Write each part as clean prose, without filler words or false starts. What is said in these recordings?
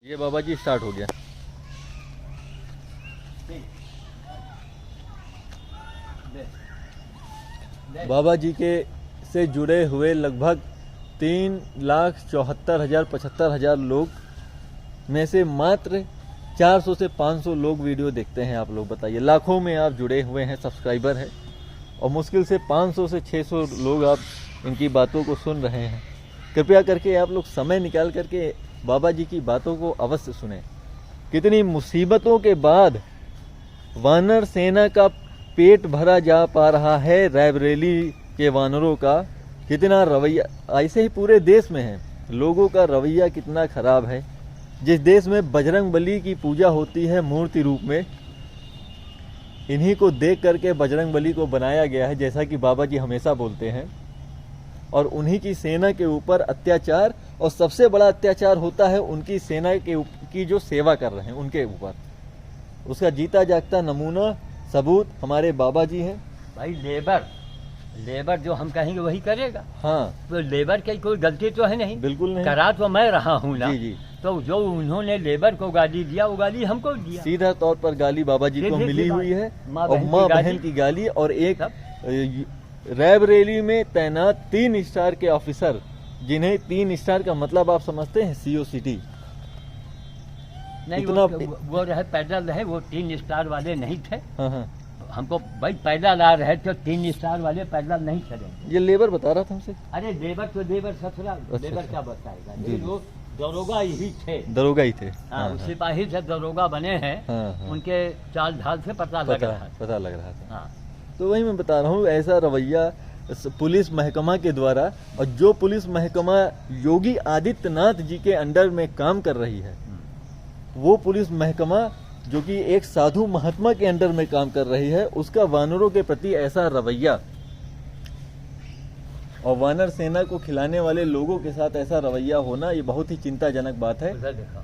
ये बाबा जी स्टार्ट हो गया। बाबा जी के से जुड़े हुए लगभग 3,74,000-75,000 लोग में से मात्र 400 से 500 लोग वीडियो देखते हैं। आप लोग बताइए, लाखों में आप जुड़े हुए हैं, सब्सक्राइबर हैं, और मुश्किल से 500 से 600 लोग आप इनकी बातों को सुन रहे हैं। कृपया करके आप लोग समय निकाल करके बाबा जी की बातों को अवश्य सुने। कितनी मुसीबतों के बाद वानर सेना का पेट भरा जा पा रहा है। रायबरेली के वानरों का कितना रवैया, ऐसे ही पूरे देश में है, लोगों का रवैया कितना खराब है। जिस देश में बजरंग बली की पूजा होती है मूर्ति रूप में, इन्हीं को देख करके बजरंग बली को बनाया गया है, जैसा कि बाबा जी हमेशा बोलते हैं। और उन्हीं की सेना के ऊपर अत्याचार, और सबसे बड़ा अत्याचार होता है उनकी सेना की जो सेवा कर रहे हैं उनके ऊपर। उसका जीता जागता नमूना सबूत हमारे बाबा जी हैं। भाई लेबर जो हम कहेंगे वही करेगा। हाँ, तो लेबर की कोई गलती तो है नहीं, बिल्कुल नहीं। करा तो मैं रहा हूँ ना। जी जी। तो जो उन्होंने लेबर को गाली दिया वो गाली हमको दिया। सीधा तौर पर गाली बाबा जी को सीधी मिली सी हुई है, माँ और बहन माँ की बहन गाली। की गाली। और एक रायबरेली में तैनात 3 स्टार के ऑफिसर, जिन्हें 3 स्टार का मतलब आप समझते हैं, COCT। नहीं इतना वो रहे पैदल रहे, वो 3 स्टार वाले नहीं थे। हाँ हाँ, हमको भाई पैदल आ रहे थे, 3 स्टार वाले पैदल नहीं चले। ये लेबर बता रहा था हमसे। अरे लेबर तो लेबर ससुराल, लेबर क्या बताएगा। जी, ये जी। लोग दरोगा ही थे। दरोगा ही थे। हाँ, सिपाही से दरोगा बने हैं। हाँ, हाँ। उनके चाल ढाल से पता लग रहा है। पता लग रहा था। हाँ, तो वही मैं बता रहा हूँ, ऐसा रवैया पुलिस महकमा के द्वारा, और जो पुलिस महकमा योगी आदित्यनाथ जी के अंडर में काम कर रही है, वो पुलिस महकमा जो कि एक साधु महात्मा के अंडर में काम कर रही है, उसका वानरों के प्रति ऐसा रवैया, और वानर सेना को खिलाने वाले लोगों के साथ ऐसा रवैया होना, ये बहुत ही चिंताजनक बात है। उधर दिखाओ।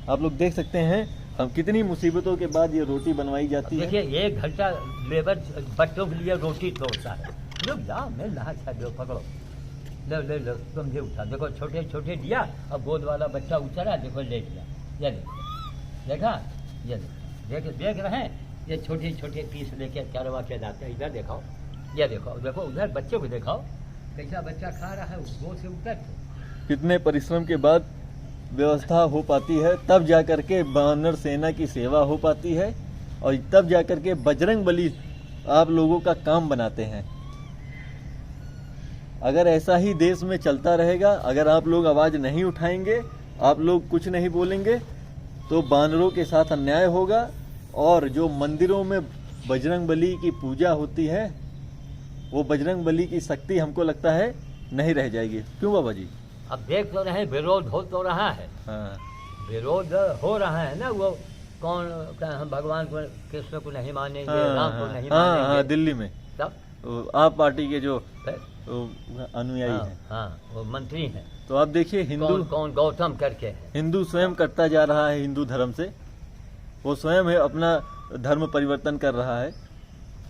आप लोग देख सकते हैं हम कितनी मुसीबतों के बाद ये रोटी बनवाई जाती है। देखिए 1 घंटा लेबर बच्चों के लिए रोटी तोड़ता है। लो जा, मैं नहा खा दो, पकड़ो, ले समझे उठा। देखो छोटे छोटे दिया, अब गोद वाला बच्चा उतरा, देखो ले लिया। ये देखो, देखा, ये देख रहे हैं, ये छोटे छोटे पीस लेके चरवा के जाते हैं। इधर दिखाओ, ये देखो, देखो उधर बच्चे को दिखाओ, कैसा बच्चा खा रहा है, गोद से उतर के। कितने परिश्रम के बाद व्यवस्था हो पाती है, तब जाकर के वानर सेना की सेवा हो पाती है, और तब जाकर के बजरंग बली आप लोगों का काम बनाते हैं। अगर ऐसा ही देश में चलता रहेगा, अगर आप लोग आवाज नहीं उठाएंगे, आप लोग कुछ नहीं बोलेंगे, तो वानरों के साथ अन्याय होगा। और जो मंदिरों में बजरंग बली की पूजा होती है, वो बजरंग बली की शक्ति हमको लगता है नहीं रह जाएगी। क्यों बाबा जी? अब देख तो रहे हैं, विरोध हो तो रहा है। हाँ, विरोध हो रहा है ना। वो कौन, हम भगवान को, कृष्ण को नहीं मानेंगे, राम को नहीं मानेंगे। हाँ, दिल्ली में तब तो आप पार्टी के जो फिर? अनुयायी हाँ, हैं, हाँ, वो मंत्री हैं। तो आप देखिए कौन गौतम करके है। हिंदू स्वयं करता जा रहा है हिंदू धर्म से। वो स्वयं है अपना धर्म परिवर्तन कर रहा है,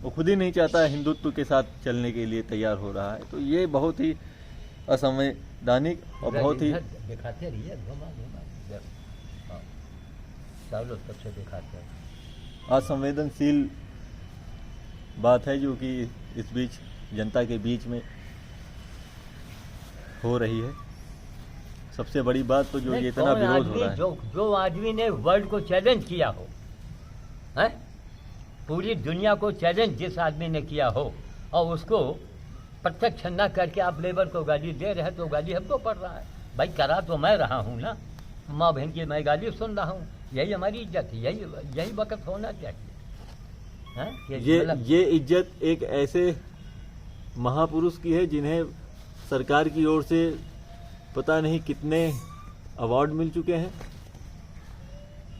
वो खुद ही नहीं चाहता हिंदुत्व के साथ चलने के लिए तैयार हो रहा है। तो ये बहुत ही असंवैधानिक और बहुत ही दिखाते रहिए, घुमा इधर। हाँ, चलो सबसे दिखाते हैं। असंवेदनशील बात है, जो कि इस बीच जनता के बीच में हो रही है। सबसे बड़ी बात तो जो ये इतना कौन विरोध हो आदमी, रहा है, जो आदमी ने वर्ल्ड को चैलेंज किया हो, है पूरी दुनिया को चैलेंज जिस आदमी ने किया हो, और उसको प्रत्यक्ष न करके आप लेबर को गाली दे रहे हैं, तो गाली हमको पड़ रहा है। भाई करा तो मैं रहा हूँ ना, माँ बहन की मैं गाली सुन रहा हूँ। यही हमारी इज्जत है, यही वक्त होना चाहिए। ये इज्जत एक ऐसे महापुरुष की है, जिन्हें सरकार की ओर से पता नहीं कितने अवार्ड मिल चुके हैं,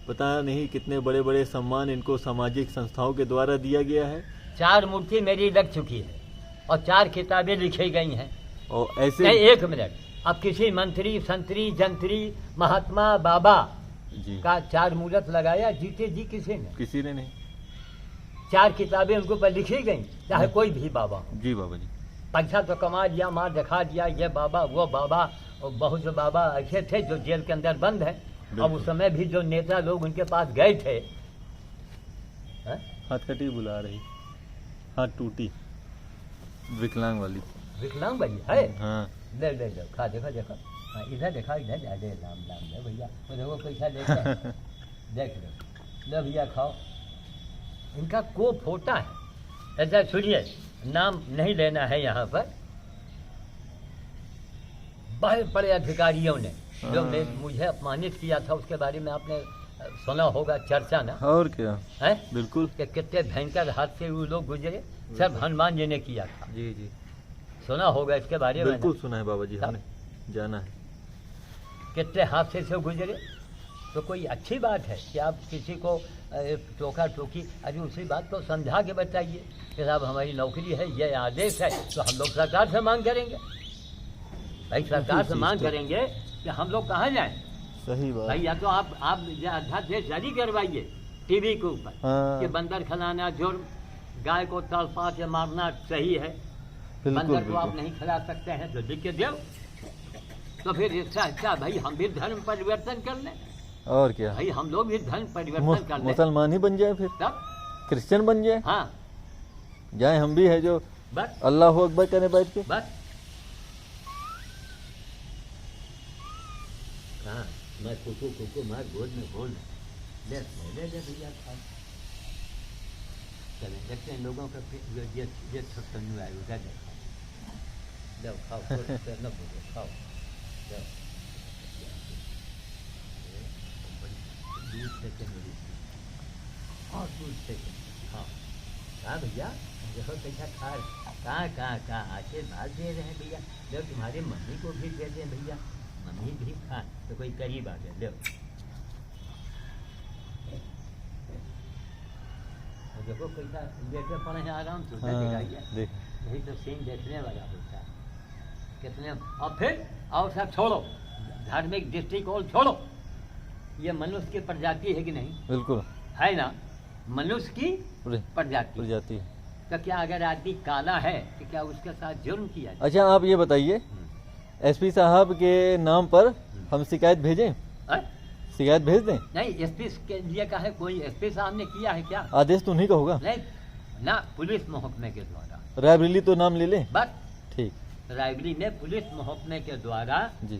पता नहीं कितने बड़े बड़े सम्मान इनको सामाजिक संस्थाओं के द्वारा दिया गया है। 4 मूर्ति मेरी लग चुकी है, और 4 किताबें लिखी गई हैं। और ऐसे नहीं, 1 मिनट, अब किसी मंत्री, संतरी, जंत्री, महात्मा, बाबा जी का 4 मूर्त लगाया जीते जी किसी ने नहीं। 4 किताबें उनको पर लिखी गई, चाहे कोई भी बाबा हो। जी बाबा जी। पैसा तो कमा लिया, माँ दिखा दिया, ये बाबा वो बाबा, और बहुत से बाबा ऐसे थे जो जेल के अंदर बंद है। अब बिल्कुल। उस समय भी जो नेता लोग उनके पास गए थे, हैं? हथकटी बुला रही, हाथ टूटी, विकलांग वाली। विकलांग भैया है। हाँ ले ले ले खा देखो देखो। हाँ, इधर देखा इधर जादे राम राम ले भैया, वो देखो कैसा देखते हैं। देख लो ले भैया खाओ। इनका को फोटा है। ऐसा सुनिए, नाम नहीं लेना है यहाँ पर। बड़े बड़े अधिकारियों ने जो मुझे अपमानित किया था, उसके बारे में आपने सुना होगा चर्चा ना, और क्या, है बिल्कुल। कि कितने भयंकर हाथ से वो लोग गुजरे। सब हनुमान जी ने किया था, जी जी सुना होगा इसके बारे में। बिल्कुल सुना है बाबा जी, हमने जाना है। कितने हादसे से गुजरे। तो कोई अच्छी बात है कि आप किसी को टोका टोकी, अभी उसी बात को समझा के बताइए कि साहब हमारी नौकरी है, ये आदेश है, तो हम लोग सरकार से मांग करेंगे। भाई सरकार से मांग करेंगे कि हम लोग कहाँ जाएं। सही बात। भाई या तो आप अध्यादेश जारी करवाइए टीवी के ऊपर हाँ। कि बंदर खिलाना जुर्म, गाय को तड़पा के मारना सही है, बिल्कुल बंदर को आप बिल्कुल। नहीं खिला सकते हैं, तो लिख के दो। तो फिर इसका अच्छा भाई हम भी धर्म परिवर्तन कर लें। और क्या, भाई हम लोग भी धर्म परिवर्तन कर लें, मुसलमान ही बन जाए, फिर तब क्रिश्चियन बन जाए, हाँ जाए हम भी है जो बस अल्लाह अकबर करे बैठ के। बस। हाँ मैं कुकू कुकू मार गोद में बोल ले ले ले भैया खाओ। चले देखते हैं लोगों का ये सत्संग आए उधर देखा, लो खाओ न बोलो खाओ, लो दूध से के मेरी और दूध से के खाओ। हाँ भैया देखो कैसा खा रहे, कहाँ आशीर्वाद दे रहे हैं भैया। लो तुम्हारे मम्मी को भी दे दें भैया, मम्मी भी खा। तो कोई करीब आ गया, लो देखो कैसा लेटे पड़े हैं आराम से। हाँ, देख यही तो सीन देखने वाला होता है कितने। और फिर और सब छोड़ो, धार्मिक दृष्टिकोण छोड़ो, ये मनुष्य की प्रजाति है कि नहीं, बिल्कुल है ना, मनुष्य की प्रजाति। प्रजाति। तो क्या अगर आदमी काला है तो क्या उसके साथ जुर्म किया जाए? अच्छा आप ये बताइए, एसपी साहब के नाम पर हम शिकायत भेजें, हैं? शिकायत भेज दें? नहीं एसपी के लिए का है, कोई एसपी साहब ने किया है क्या? आदेश तो उन्हीं का होगा। नहीं ना, पुलिस महकमे के द्वारा। रायबरेली तो नाम ले लें। बस ठीक रायबरेली में पुलिस महकमे के द्वारा जी।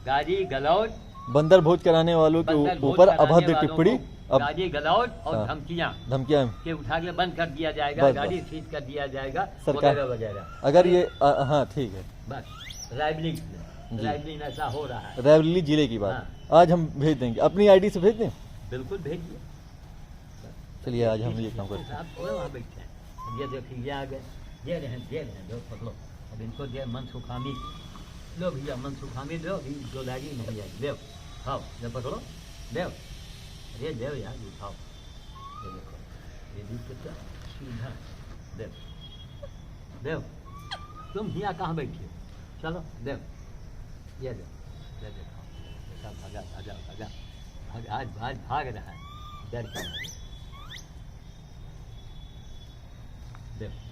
गाली गलौज, बंदर भोज कराने वालों के बंदर भोज ऊपर कराने अभद्र वालों टिप्पणी, को अब गाली गलौज और हाँ। धमकियां धमकियां के उठा के बंद कर दिया जाएगा, बस, गाड़ी सीज कर दिया जाएगा, सरकार- वगैरह वगैरह। अगर ये हाँ ठीक है। बस रायबरेली जी। में ऐसा हो रहा है। रायबरेली जिले की बात, आज हम भेज देंगे, अपनी आईडी से भेज दें। बिल्कुल भेजिए। चलिए आज हम ये काम करते हैं। साहब थोड़े वहाँ बैठे हैं, अब ये देखिए ये आ गए, दे रहे हैं, लो पकड़ो। अब इनको दे मन सुखामी, लो भैया मन सुखामी दो, जो लागी नहीं आई, ले खाओ, ले पकड़ो, ले अरे ले यार उठाओ, ये देखो ये भी कितना सीधा, ले तुम भैया कहाँ बैठे हो, चलो ले ये ले देखो ऐसा भागा भागा भागा आज भाग रहा है डर के मारे। देखो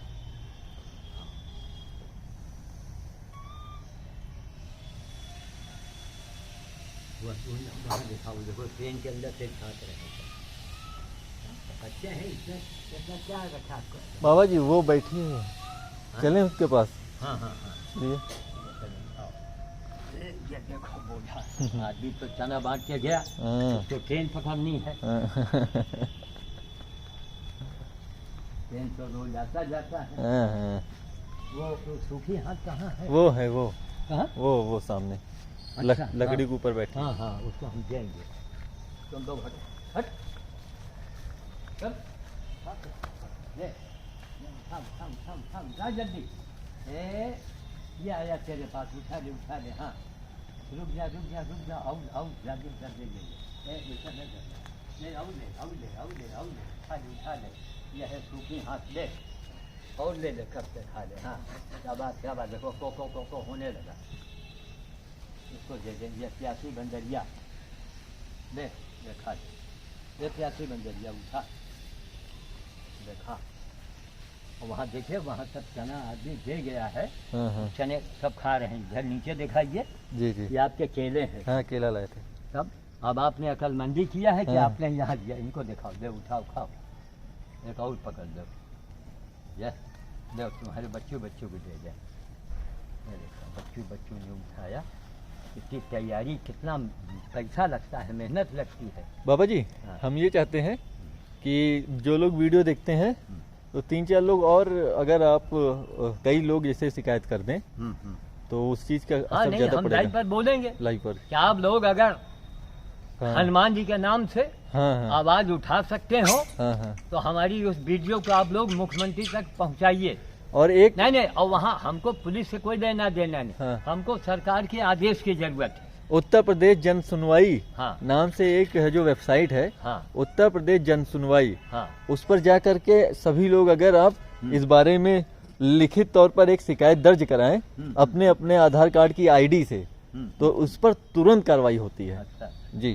वहाँ देखा, वो देखो ट्रेन के अंदर से झाँक रहे हैं बच्चे हैं, इसमें इसमें क्या रखा आपको? बाबा जी वो बैठी है, चलें उसके पास। हाँ हाँ हाँ चलिए। ये देखो बोझा, आदमी तो चना बांट के गया, हाँ। तो ट्रेन पकड़नी है, हाँ। ट्रेन तो रोज जाता जाता है। हाँ। वो सूखी हाथ कहाँ है? वो है वो कहाँ? वो सामने अच्छा, लकड़ी हाँ। के ऊपर बैठी। हाँ हाँ उसको हम देंगे, तुम लोग हटो, हट चल ले, थम जा जल्दी। ये आया तेरे पास, उठा ले, हाँ रुक जा, आओ जल्दी ले, आओ ले, उठा ले, यह है सूखी हाथ ले, और ले करके खा ले। हाँ क्या बात देखो को होने लगा, इसको दे देंगे। ये प्यासी बंदरिया ले खा ले, ये प्यासी बंदरिया उठा देखा, और वहाँ देखिए वहाँ सब चना आदमी दे गया है, हाँ हाँ चने सब खा रहे हैं। इधर नीचे दिखाइए, जी जी। ये आपके केले हैं। हाँ केला लाए थे। तब अब आपने अक्लमंदी किया है कि हाँ। आपने यहाँ दिया? इनको दिखाओ, दे उठाओ खाओ, एक और पकड़ दो, ये दो तुम्हारे बच्चों को दे दे। ये देखो बच्चों ने उठाया। इसकी तैयारी कितना पैसा लगता है, मेहनत लगती है। बाबा जी हाँ। हम ये चाहते हैं कि जो लोग वीडियो देखते हैं तो 3-4 लोग और, अगर आप कई लोग जैसे शिकायत कर दें तो उस चीज का हाँ असर नहीं, ज्यादा हम लाइव पड़ेगा। पर बोलेंगे लाइव पर। कि आप लोग अगर हाँ हनुमान जी के नाम से हाँ हाँ आवाज उठा सकते हो हाँ हाँ। तो हमारी उस वीडियो को आप लोग मुख्यमंत्री तक पहुंचाइए। और एक नहीं, और वहाँ हमको पुलिस से कोई लेना देना नहीं। हाँ। हमको सरकार के आदेश की जरूरत है। उत्तर प्रदेश जन सुनवाई हाँ नाम से एक है जो वेबसाइट है, हाँ उत्तर प्रदेश जन सुनवाई, हाँ उस पर जा करके सभी लोग अगर आप इस बारे में लिखित तौर पर एक शिकायत दर्ज कराएं अपने अपने आधार कार्ड की आईडी से, तो उस पर तुरंत कार्रवाई होती है। अच्छा, जी।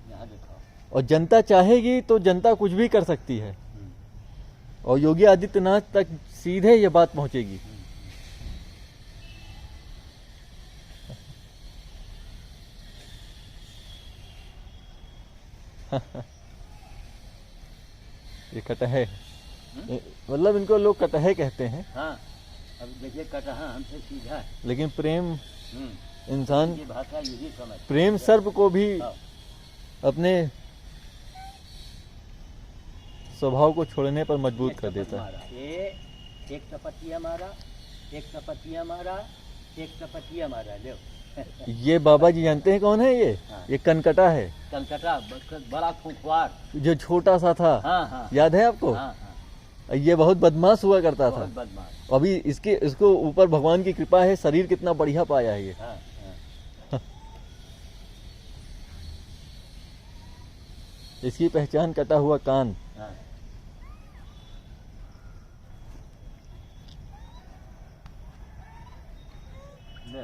यहाँ देखो। और जनता चाहेगी तो जनता कुछ भी कर सकती है, और योगी आदित्यनाथ तक सीधे ये बात पहुंचेगी। ये कटहे, मतलब इनको लोग कटहे कहते हैं, हाँ अब देखिए कटहा हमसे सीधा है। लेकिन प्रेम हम्म, इंसान, ये भाषा यही समझ। प्रेम सर्प को भी हाँ। अपने स्वभाव को छोड़ने पर मजबूर कर देता है। ये एक टपटिया मारा, एक टपटिया मारा, एक टपटिया मारा। लो ये बाबा जी जानते हैं कौन है ये? हाँ। ये कनकटा है, कलकत्ता बड़ा खूंखार। जो छोटा सा था, हाँ हाँ याद है आपको? हाँ हाँ, ये बहुत बदमाश हुआ करता था। बहुत बदमाश। अभी इसको ऊपर भगवान की कृपा है, शरीर कितना बढ़िया पाया है ये। हाँ हाँ इसकी पहचान कटा हुआ कान। हाँ। लो।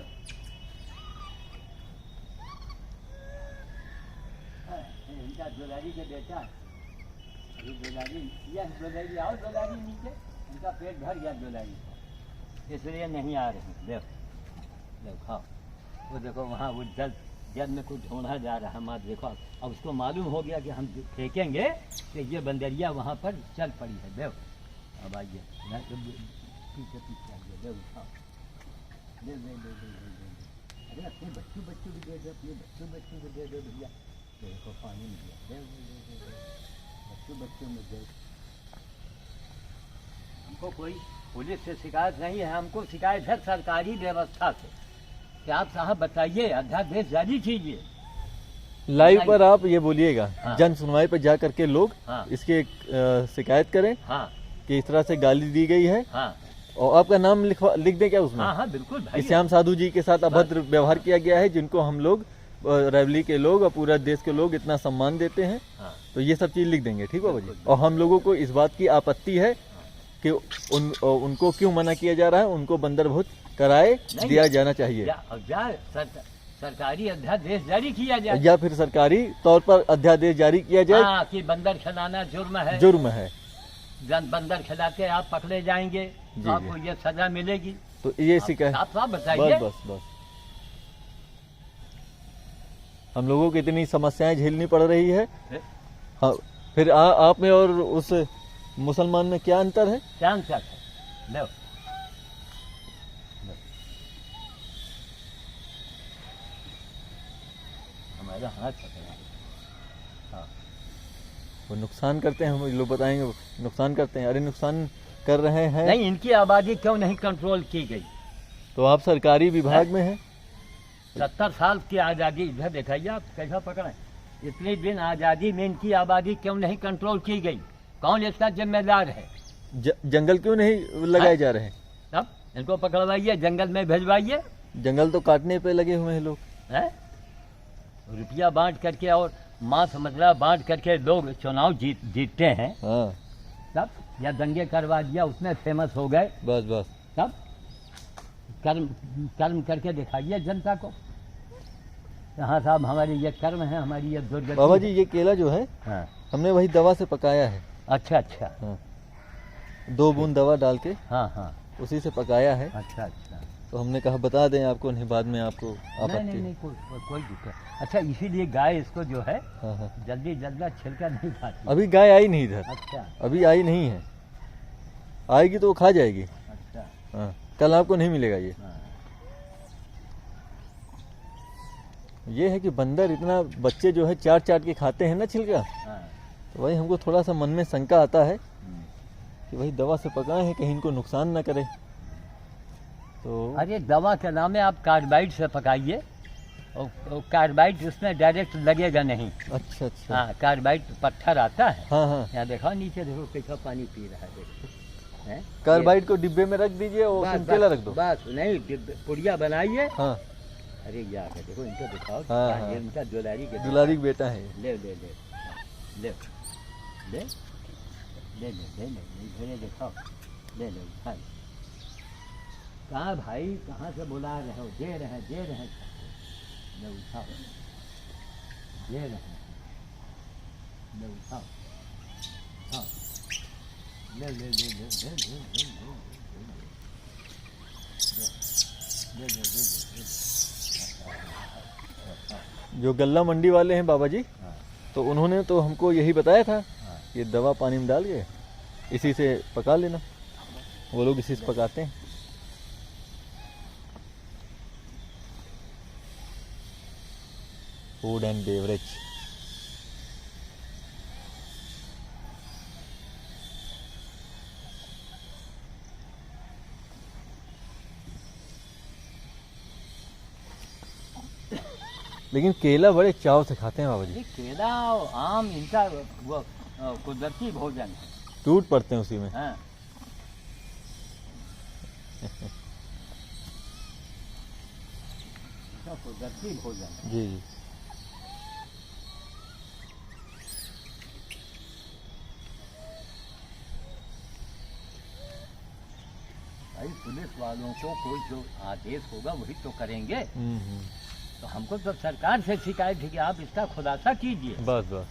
हाँ, इनका दुलारी के बेटा, ये दुलारी, यह दुलारी, आओ दुलारी नीचे। इनका पेट भर गया दुलारी का, इसलिए नहीं आ रहे। देखो खाओ, वो देखो वहाँ वो जल में कुछ ढूंढा जा रहा है। माँ देखो, अब उसको मालूम हो गया कि हम फेंकेंगे तो ये बंदरिया वहाँ पर चल पड़ी है। देखो अब आइए, पीछे पीछे आइए। देखो खाओ, दे दे दे दे दे दे। अरे अपने बच्चों को भी दे दो, अपने बच्चों को दे दो भैया। देखो पानी में दिया, दे दे दे दे, बच्चों में दे। हमको कोई पुलिस से शिकायत नहीं है, हमको शिकायत है सरकारी व्यवस्था से कि आप साहब बताइए, अध्यादेश जारी कीजिए। लाइव पर आप ये बोलिएगा, हाँ। जन सुनवाई पर जा करके लोग हाँ। इसके शिकायत करें हाँ कि इस तरह से गाली दी गई है, हाँ और आपका नाम लिख दें क्या उसमें? हाँ हाँ बिल्कुल कि भाई। श्याम साधु जी के साथ अभद्र व्यवहार किया गया है, जिनको हम लोग रैवली के लोग और पूरा देश के लोग इतना सम्मान देते हैं। हाँ तो ये सब चीज लिख देंगे, ठीक है बाबा जी? बिल्कुल। और हम लोगों को इस बात की आपत्ति है कि उनको क्यों मना किया जा रहा है, उनको बंदरभूत कराए नहीं। दिया जाना चाहिए, सरकारी अध्यादेश जारी किया जाए, या फिर सरकारी तौर पर अध्यादेश जारी किया जाए। हाँ, कि बंदर खिलाना जुर्म है। जुर्म है, बंदर खिलाते आप पकड़े जाएंगे जी, तो आपको ये सजा मिलेगी। तो ये शिकायत आप साफ बताइए। बस बस बस हम लोगों को इतनी समस्याएं झेलनी पड़ रही है। हाँ, फिर आप में और उस मुसलमान में क्या अंतर है? चांद तक है। लो हमारा हाथ पकड़ा। हाँ वो नुकसान करते हैं, हम लोग बताएंगे वो नुकसान करते हैं। अरे नुकसान कर रहे हैं, नहीं, इनकी आबादी क्यों नहीं कंट्रोल की गई? तो आप सरकारी विभाग में हैं। 70 साल की आज़ादी, इधर दिखाइए आप कैसा पकड़े। इतने दिन आज़ादी में इनकी आबादी क्यों नहीं कंट्रोल की गई? कौन इसका जिम्मेदार है? जंगल क्यों नहीं लगाए जा रहे हैं? अब इनको पकड़वाइए, जंगल में भेजवाइए। जंगल तो काटने पे लगे हुए हैं लोग। है रुपया बांट करके और मांस मसला बांट करके लोग चुनाव जीतते हैं। हाँ तब या दंगे करवा दिया, उसमें फेमस हो गए। बस बस तब कर्म करके दिखाइए जनता को। हाँ साहब, हमारी ये कर्म है, हमारी ये दुर्गति बाबा है। जी ये केला जो है हाँ हमने वही दवा से पकाया है, अच्छा अच्छा। हाँ, 2 बूंद दवा डाल के हाँ हाँ। उसी से पकाया है। अच्छा अच्छा। तो हमने कहा बता दें आपको, नहीं बाद में आपको नहीं आपत्ति नहीं है। नहीं, कोई दिक्कत। अच्छा, इसीलिए गाय इसको जो है हाँ हाँ, जल्दी छिलका नहीं खाती। अभी गाय आई नहीं इधर, अच्छा अभी आई नहीं है, आएगी तो वो खा जाएगी। अच्छा। हाँ, कल आपको नहीं मिलेगा ये। हाँ ये है कि बंदर इतना, बच्चे जो है चाट चाट के खाते हैं ना छिलका, हाँ। तो वही हमको थोड़ा सा मन में शंका आता है हम्म। कि वही दवा से पकाए हैं, कहीं इनको नुकसान ना करे। तो अरे दवा के नाम है, आप कार्बाइड से पकाइए और कार्बाइड उसमें डायरेक्ट लगेगा नहीं। अच्छा अच्छा। हाँ, कार्बाइड पत्थर आता है। हाँ हाँ, यहाँ देखो नीचे, देखो कैसा पानी पी रहा है, देखो हैं? कार्बाइड को डिब्बे में रख दीजिए और बस, उसमें केला रख बस, दो। बस नहीं, पुड़िया बनाइए। हाँ, अरे यार है, देखो इनको दिखाओ। हाँ, हाँ, हाँ। ये इनका दुलारी के दुलारी का बेटा है ये। ले ले ले ले ले ले ले ले ले ले दिखाओ, ले ले उठा ले। कहाँ भाई, कहाँ से बुला रहे हो? दे रहे हैं, ले उठाओ, दे रहे हैं, ले उठाओ, हाँ, ले ले ले ले ले ले ले ले ले ले। जो गल्ला मंडी वाले हैं बाबा जी, हाँ तो उन्होंने तो हमको यही बताया था, हाँ। ये दवा पानी में डाल के इसी से पका लेना। वो लोग इसी से पकाते हैं। Food and beverage. लेकिन केला बड़े चाव से खाते हैं बाबा जी, ये केला और आम इनका वो कुदरती भोजन है। टूट पड़ते हैं उसी में। हाँ। इनका कुदरती भोजन है। जी जी। भाई पुलिस वालों को कोई जो आदेश होगा वही तो करेंगे। हम्म। तो हमको तो सरकार से शिकायत है कि आप इसका खुलासा कीजिए। बस बस,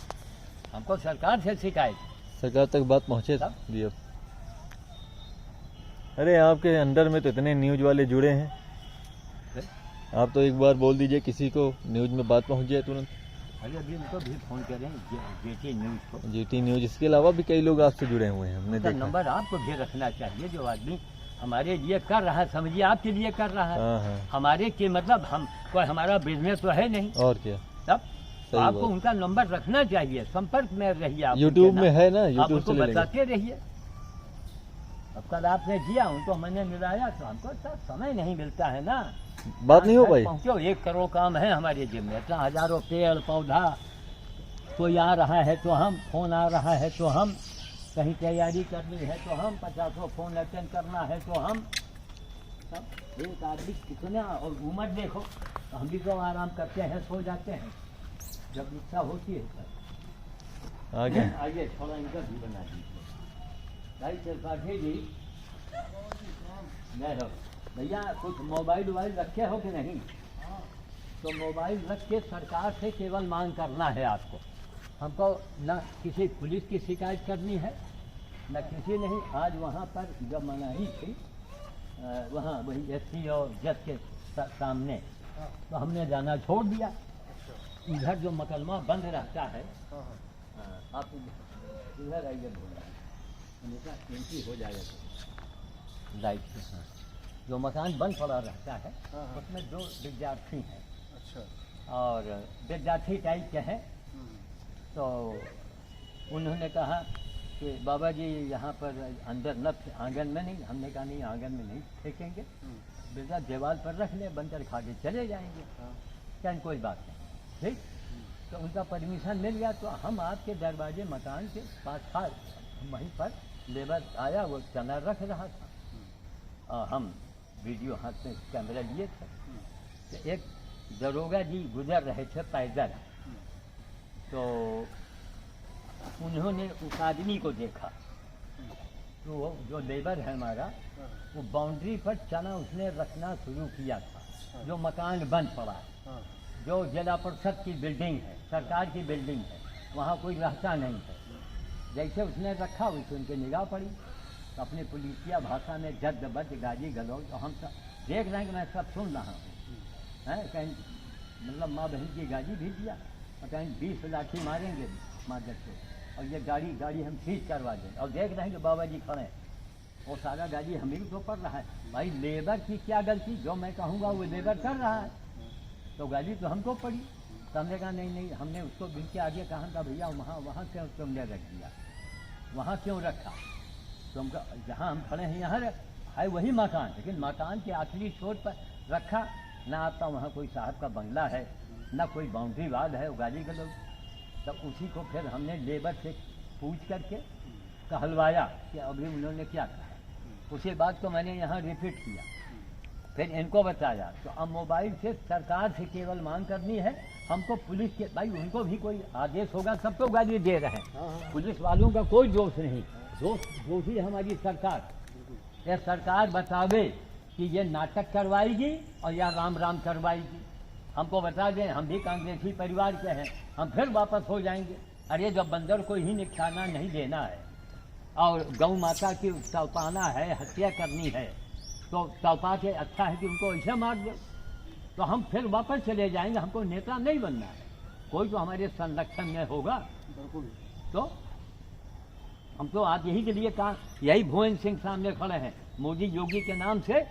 हमको सरकार से शिकायत। सरकार तक बात पहुंचे तब? जी। अब अरे आपके अंडर में तो इतने न्यूज वाले जुड़े हैं, आप तो एक बार बोल दीजिए किसी को, न्यूज में बात पहुंच जाए तुरंत। अरे अभी उनको भी फोन करें, जेटी न्यूज को। जीटी न्यूज, इसके अलावा भी कई लोग आपसे जुड़े हुए हैं, हमने उसका देखा। नंबर आपको भी रखना चाहिए। जो आदमी हमारे लिए कर रहा है, समझिए आपके लिए कर रहा है। हाँ हाँ, हमारे के मतलब हम कोई, हमारा बिजनेस तो है नहीं। और क्या, तब तो सही आपको बात। उनका नंबर रखना चाहिए, संपर्क में रहिए आप। यूट्यूब उनके में ना। है ना, आप यूट्यूब उनको से ले लेंगे। बताते रहिए। अब कल आपने दिया, उनको मैंने मिलाया, तो हमको तो समय नहीं मिलता है ना। बात नहीं हो पाई। पहुँचो, 1 करोड़ काम है हमारे जिम में, इतना हजारों पेड़ पौधा, कोई आ रहा है तो हम, फोन आ रहा है तो हम, कहीं तैयारी करनी है तो हम, 50 फोन अटेंड करना है तो हम। सब एक आदमी कितना, और उम्र देखो, तो हम भी तो आराम करते हैं, सो जाते हैं जब इच्छा होती है तब। आगे आइए थोड़ा इनका भी बना दीजिए भाई त्रिपाठी जी। नहीं हो भैया, कुछ मोबाइल वोबाइल रखे हो कि नहीं? तो मोबाइल रख के सरकार से केवल मांग करना है आपको। हमको न किसी पुलिस की शिकायत करनी है, न किसी नहीं। आज वहाँ पर जब मनाही थी, वहाँ वही एसपी और जज के सामने, तो हमने जाना छोड़ दिया। इधर जो मुकदमा बंद रहता है, आप इधर आइए, हमेशा एंट्री हो जाएगा तो राइट से। हाँ, जो मकान बंद पड़ा रहता है उसमें 2 विद्यार्थी हैं। अच्छा। और विद्यार्थी टाइप के हैं। तो उन्होंने कहा कि बाबा जी यहाँ पर अंदर न, आंगन में नहीं। हमने कहा नहीं, आंगन में नहीं फेंकेंगे, बेटा दीवार पर रख ले, बंदर खा के चले जाएंगे। क्या कोई बात नहीं, ठीक। तो उनका परमिशन मिल गया। तो हम आपके दरवाजे मकान के पास था, वहीं पर लेबर आया, वो चना रख रहा था। हम वीडियो हाथ में कैमरा लिए थे। तो एक दरोगा जी गुजर रहे थे पैदल, तो उन्होंने उस आदमी को देखा। तो वो जो लेबर है हमारा, वो बाउंड्री पर चना उसने रखना शुरू किया था। जो मकान बंद पड़ा है, जो जिला परिषद की बिल्डिंग है, सरकार की बिल्डिंग है, वहाँ कोई रहता नहीं है। जैसे उसने रखा वैसे उनकी निगाह पड़ी, तो अपनी पुलिसिया भाषा में जद बद गाली गलौज, तो हम सब देख रहे हैं कि मैं सब सुन रहा हूँ, हैं कहीं मतलब माँ बहन की गाली भी दिया, और कहीं 20 लाठी मारेंगे मादर को, और ये गाड़ी हम सीज करवा दें, और देख रहे हैं कि बाबा जी खड़े हैं, वो सारा गाड़ी हमें भी तो पड़ रहा है। भाई लेबर की क्या गलती, जो मैं कहूँगा वो लेबर कर रहा है, तो गाड़ी तो हमको पड़ी। तो हमने कहा नहीं, हमने उसको बिल के आगे कहा था भैया वहाँ क्यों तुमने रख दिया, वहाँ क्यों रखा, तो हम जहाँ हम खड़े हैं यहाँ है वही मकान, लेकिन मकान के आखिरी छोर पर रखा ना, आता वहाँ कोई साहब का बंगला है ना कोई बाउंड्री वाल है, वो गाली गलौज। तब उसी को फिर हमने लेबर से पूछ करके कहलवाया कि अभी उन्होंने क्या कहा, उसी बात को मैंने यहाँ रिपीट किया, फिर इनको बताया। तो अब मोबाइल से सरकार से केवल मांग करनी है, हमको पुलिस के भाई उनको भी कोई आदेश होगा, सबको गाली दे रहे हैं, पुलिस वालों का कोई दोष नहीं, दोष ही हमारी सरकार। यह सरकार बतावे कि ये नाटक करवाएगी और या राम राम करवाएगी, हमको बता दें, हम भी कांग्रेसी परिवार के हैं, हम फिर वापस हो जाएंगे। अरे जब बंदर को ही निशाना नहीं देना है और गौ माता की तड़पाना है, हत्या करनी है, तो तड़पा के अच्छा है कि उनको ऐसे मार दो, तो हम फिर वापस चले जाएंगे, हमको नेता नहीं बनना है, कोई तो हमारे संरक्षण में होगा। तो हम तो आज यही के लिए कहा, यही भुवन सिंह सामने खड़े हैं, मोदी योगी के नाम से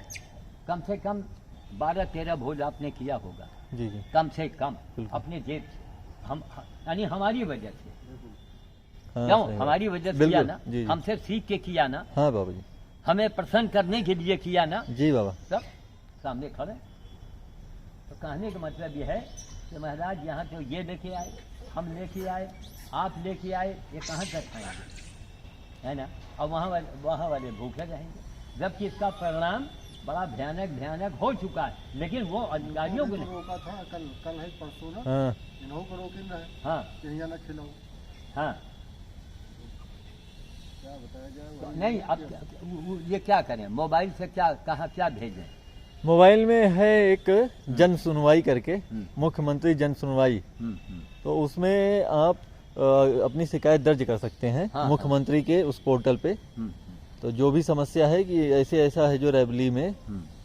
कम 12-13 भोज आपने किया होगा, जी जी, कम से कम अपने जेब से, हम यानी हमारी वजह से, हाँ, क्यों हमारी वजह से किया ना, जी, जी। हमसे सीख के किया ना, हाँ बाबा जी, हमें प्रसन्न करने के लिए किया ना, जी बाबा, सब सामने खड़े। तो कहने का मतलब यह है कि महाराज यहाँ तो ये लेके आए, हम लेके आए, आप लेके आए, ये कहाँ तक खाएंगे, है ना, और वहाँ वाले भूखे रहेंगे, जबकि इसका परिणाम बड़ा भयानक हो चुका है, लेकिन वो अधिकारियों को नहीं रोका था, कल है परसों ना, हाँ इन्हों को रोके रहे, हाँ कहीं ना खिलाओ, हाँ, क्या बताया जाए। तो नहीं अब ये क्या करें, मोबाइल से क्या भेजें, मोबाइल में है एक जन सुनवाई करके, मुख्यमंत्री जन सुनवाई, तो उसमें आप अपनी शिकायत दर्ज कर सकते हैं हाँ, मुख्यमंत्री के उस पोर्टल पे। तो जो भी समस्या है कि ऐसा है जो रेवली में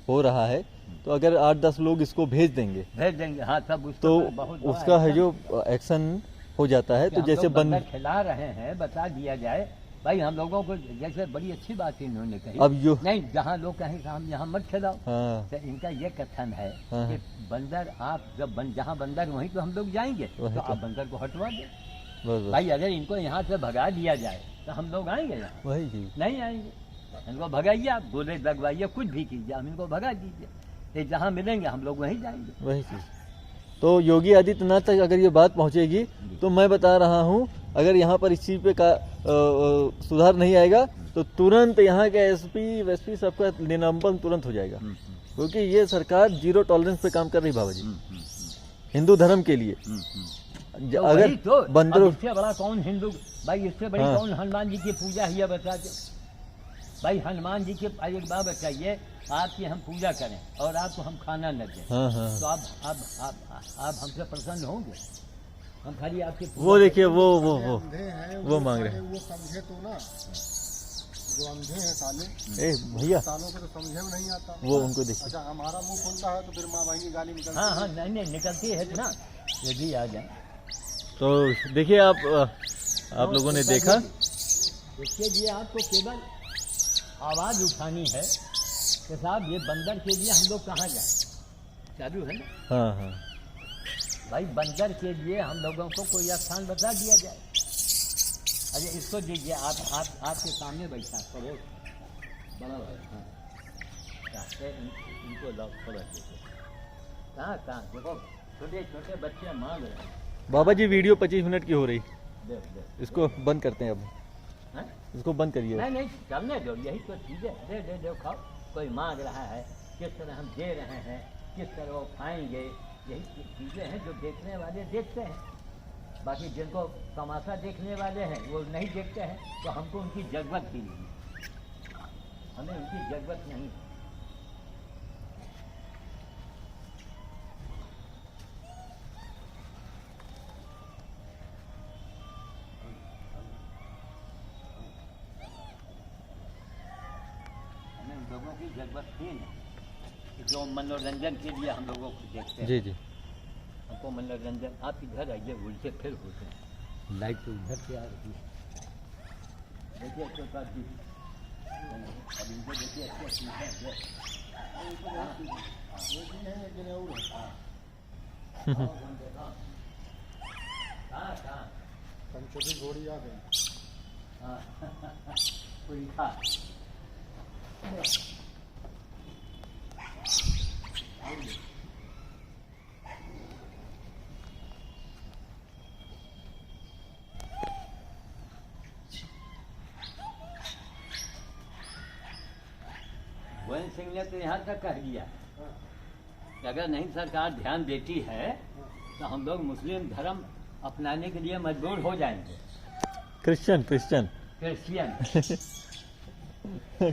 हो रहा है, तो अगर 8-10 लोग इसको भेज देंगे हाँ, तब उसका तो बहुत बड़ा उसका है एक्शन जो एक्शन हो जाता है। तो जैसे बंदर खिला रहे हैं, बता दिया जाए भाई, हम लोगों को जैसे बड़ी अच्छी बात इन्होंने कही, अब जो नहीं जहाँ लोग कहें कि हम यहाँ मत खिलाओ, हाँ तो इनका ये कथन है हाँ, कि बंदर आप जब जहाँ बंदर वहीं तो हम लोग जाएंगे, वहीं तो तो। आप बंदर को हटवा दे बस भाई, अगर इनको यहाँ से भगा दिया जाए तो हम लोग आएंगे यहाँ, वही चीज, नहीं आएंगे। इनको भगाइए, आप गोले लगवाइए, कुछ भी कीजिए, हम इनको भगा दीजिए, ये जहाँ मिलेंगे हम लोग वहीं जाएंगे। वही चीज। तो योगी आदित्यनाथ तक अगर ये बात पहुंचेगी, तो मैं बता रहा हूं, अगर यहाँ पर इस चीज पे सुधार नहीं आएगा तो तुरंत यहाँ के एसपी सबका निलंबन तुरंत हो जाएगा, क्योंकि ये सरकार जीरो टॉलरेंस पे काम कर रही बाबा जी, हिंदू धर्म के लिए। तो अगर वही तो, बंदरों, अब इससे बड़ा कौन हिंदू भाई, इससे बड़ी हाँ। कौन हनुमान जी की पूजा है, ये बता दो भाई। हनुमान जी के एक बात बताइए, आपकी हम पूजा करें और आपको हम खाना न दें, हाँ हाँ, तो आप हमसे प्रसन्न होंगे? हम खाली आपके वो देखिए वो अंधे हैं, वो मांग रहे हैं। वो समझे तो ना, जो अंधे हैं साले, ए भैया, सालों को तो समझे में नहीं आता। वो उनको देखिए। अच्छा, हमारा मुंह खुलता है तो फिर माँ बहन की गाली निकलती हाँ है। हाँ, नहीं निकलती है ना, ये भी आ जाए। तो देखिए आप लोगों ने देखा, इसके लिए आपको केवल आवाज़ उठानी है कि साहब ये बंदर के लिए हम लोग कहाँ जाएं, चालू है ना हाँ हाँ, भाई, बंदर के लिए हम लोगों को कोई स्थान बता दिया जाए। अरे इसको दीजिए, आपके सामने बैठा करो, बड़ा भाई, हाँ इनको लॉक करो, कहाँ देखो, छोटे छोटे बच्चे मांग रहे हैं। बाबा जी वीडियो 25 मिनट की हो रही, देख इसको बंद करते हैं अब, हैं? इसको बंद करिए। नहीं चलने दो, यही तो चीज़ें दे खाओ, कोई मांग रहा है, किस तरह हम दे रहे हैं, किस तरह वो खाएंगे, यही चीज़ें हैं जो देखने वाले देखते हैं। बाकी जिनको तमाशा देखने वाले हैं वो नहीं देखते हैं, तो हमको उनकी ज़रूरत भी नहीं, हमें उनकी ज़रूरत नहीं। की जरूरत थी ना, जो मनोरंजन के लिए हम लोगों को देखते हैं। जी जी। हमको मनोरंजन, आप इधर आइए, उल्टे फिर होते हैं, लाइट तो उधर से आ रही है। देखिए प्रकाश जी, अब इनको देखिए अच्छे अच्छे हैं। ये भी है लेकिन और है। कहाँ पंचोटी घोड़ी आ गई। हाँ कोई था गोविंद सिंह ने तो यहाँ तक कह दिया कि अगर नहीं सरकार ध्यान देती है तो हम लोग मुस्लिम धर्म अपनाने के लिए मजबूर हो जाएंगे। क्रिश्चियन क्रिश्चियन क्रिश्चियन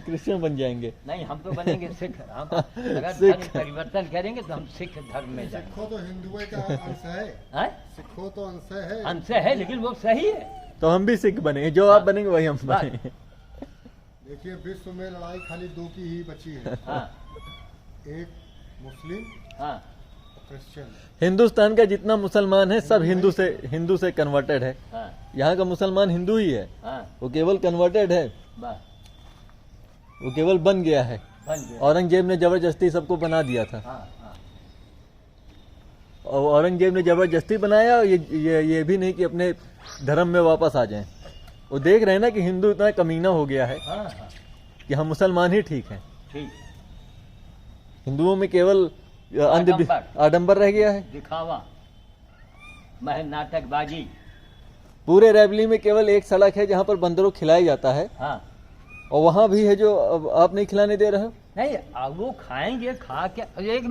क्रिश्चियन बन जाएंगे। नहीं, हम तो बनेंगे सिख। हम अगर सिख। धर्म परिवर्तन करेंगे तो हम सिख धर्म में जाएंगे। सिखो तो हिंदुओं का अंश है। हैं? सिखो तो अंश है। हमसे है लेकिन वो सही है। तो हम भी सिख बनेंगे, जो आप बनेंगे वही हम बस। बनेंगे। देखिए विश्व में लड़ाई खाली दो की ही बची है, हाँ एक मुस्लिम हाँ और क्रिश्चियन। हिंदुस्तान का जितना मुसलमान है सब हिंदू से कन्वर्टेड है। हाँ यहाँ का मुसलमान हिंदू ही है, हाँ वो केवल कन्वर्टेड है, बस वो केवल बन गया है। बन गया। औरंगजेब ने जबरदस्ती सबको बना दिया था, हाँ हाँ और औरंगजेब ने जबरदस्ती बनाया। ये भी नहीं कि अपने धर्म में वापस आ जाएं। वो देख रहे हैं ना कि हिंदू इतना कमीना हो गया है हाँ हाँ कि हम मुसलमान ही ठीक हैं। ठीक। हिंदुओं में केवल आडंबर रह गया है। दिखावा, महल नाटकबाजी। पूरे रैवली में केवल एक सड़क है जहाँ पर बंदरों को खिलाया जाता है, हाँ और वहाँ भी है जो अब आप नहीं खिलाने दे रहे हो। नहीं, अब वो खाएंगे, खा के। एक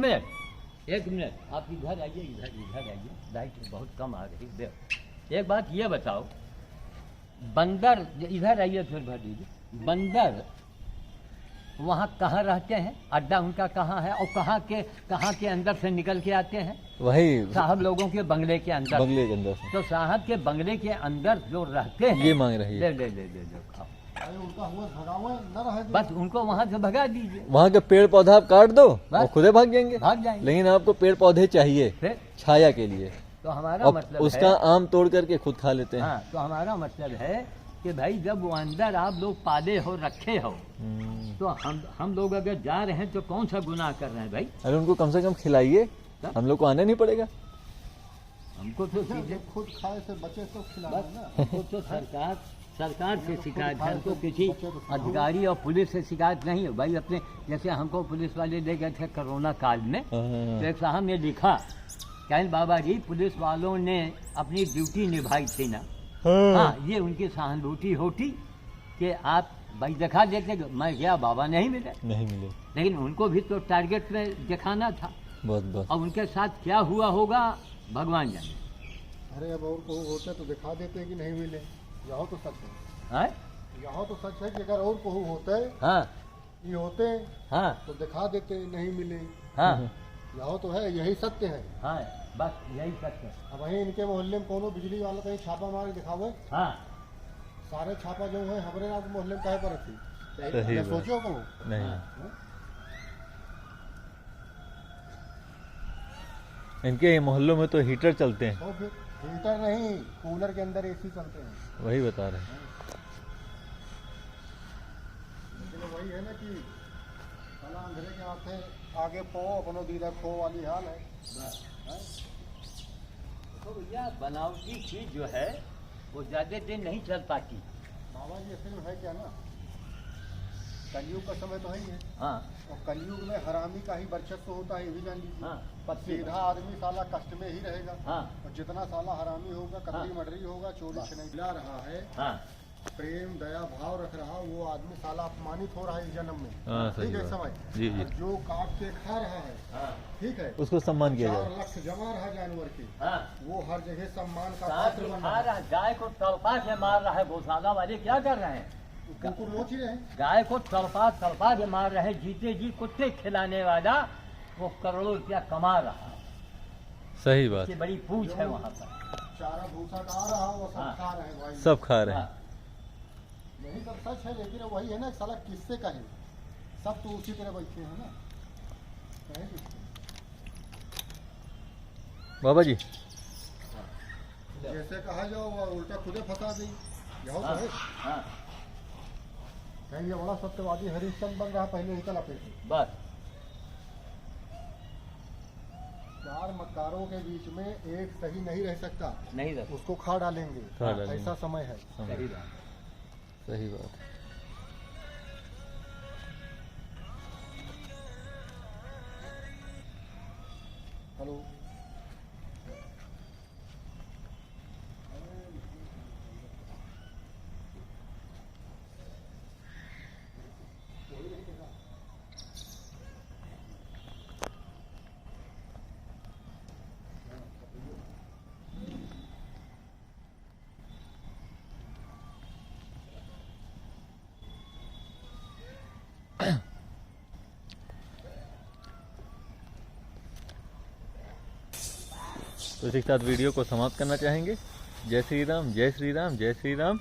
मिनट आप इधर आइए, इधर आइए, लाइट बहुत कम आ रही है। एक बात ये बताओ, बंदर इधर आइए, फिर भर दीजिए। बंदर वहाँ कहाँ रहते हैं? अड्डा उनका कहाँ है? और कहाँ के अंदर से निकल के आते हैं? वही साहब लोगों के बंगले के अंदर। बंगले के अंदर से। तो साहब के बंगले के अंदर जो रहते हैं, ये मांग रही है। ले खाओ। अरे उनका हुआ भगाओ न रहे दो। बस उनको वहाँ से भगा दीजिए, वहाँ के पेड़ पौधा आप काट दो, बस। वो खुदे भाग जाएंगे। भाग जाएंगे। लेकिन आपको पेड़ पौधे चाहिए फिर छाया के लिए, तो हमारा और मतलब उसका है, आम तोड़ करके खुद खा लेते हैं। हाँ, तो हमारा मतलब है कि भाई जब वो अंदर आप लोग पाले हो, रखे हो, तो हम लोग अगर जा रहे हैं तो कौन सा गुनाह कर रहे हैं भाई? अरे उनको कम से कम खिलाइए, हम लोग को आने नहीं पड़ेगा। हमको तो जो सीधे खुद खाए से बचे तो खिलाना बस, ना। हमको तो सरकार से शिकायत है, हमको किसी अधिकारी और पुलिस से शिकायत नहीं है भाई। अपने जैसे हमको पुलिस वाले ले गए थे कोरोना काल में, तो एक साहब ने लिखा, कहीं बाबा जी पुलिस वालों ने अपनी ड्यूटी निभाई थी ना। हाँ, ये उनकी सहानुभूति होती कि आप भाई दिखा देते। मैं गया, बाबा नहीं मिले, लेकिन उनको भी तो टारगेट में दिखाना था। बहुत अब उनके साथ क्या हुआ होगा भगवान जाने। अरे अब और को होते तो दिखा देते कि नहीं मिले। यहाँ तो सच है, हाँ यहाँ तो सच है कि अगर और कोई होते हाँ ये होते हाँ तो दिखा देते नहीं मिले। हाँ यहाँ तो है, यही सत्य है। हाँ, बस यही सत्य है। अब वहीं इनके मोहल्ले में कोनो बिजली वाला कहीं छापा मार के दिखावे, हाँ सारे छापा जो है हमारे यहाँ के मोहल्ले में कहे पर रखी। सही ये बात। सोचो को नहीं, हाँ। इनके मोहल्लों में तो हीटर चलते हैं। तो फिर हीटर नहीं, कूलर के अंदर एसी चलते हैं। वही बता रहे हैं। लेकिन वही है ना कि साला अंधेरे के हाथे आगे पो अपनो दीदा खो वाली हाल है। तो भैया बनावटी चीज जो है वो ज्यादा दिन नहीं चल पाती। बाबा जी असल में है क्या ना, कलयुग का समय तो है ही है, हाँ और कलयुग में हरामी का ही वर्चस्व होता है, ये भी जान लीजिए। हाँ, पत्ती सीधा आदमी साला कष्ट में ही रहेगा, हाँ और जितना साला हरामी होगा, कतरी हाँ। मडरी होगा, चोरी छिनैला रहा है, हाँ प्रेम दया भाव रख रहा, वो आदमी साला अपमानित हो रहा है इस जन्म में। हाँ, सही ठीक है बात। समय। जी, जी। और जो काट के खा रहा है, हाँ ठीक है, उसको सम्मान किया 4 जाए। लाख जमा रहा जानवर की, हाँ, वो हर जगह सम्मान का सांप पात्र को बन खा रहा रहा है। है, गाय को तड़पा के मार रहा है। गौशाला वाले क्या कर रहे हैं? कुकुर नोच ही रहे हैं। गाय को तड़पा के मार रहे हैं। जीते जी कुत्ते खिलाने वाला वो करोड़ों रुपया कमा रहा है। सही बात। इसकी बड़ी पूछ है वहाँ पर। चारा भूसा खा रहा, वो सब हाँ। खा रहे हैं भाई। सब खा रहे हैं। हाँ, यही सब सच है, लेकिन वही है ना साला किससे कहे। सब तो उसी तरह बैठे हैं ना, कहे किसको? बाबा जी जैसे कहा जाओ वो उल्टा खुदे फंसा दी, यहो तो है। हाँ कहीं ये बड़ा सत्यवादी हरिश्चंद्र बन रहा पहले ही कल अपेक्षे। बस 4 मतदारों के बीच में एक सही नहीं रह सकता, नहीं रख उसको खा डालेंगे, खा डालेंगे। ऐसा समय है। सही बात। सही बात है। हेलो तो इसी के साथ वीडियो को समाप्त करना चाहेंगे। जय श्री राम, जय श्री राम, जय श्री राम।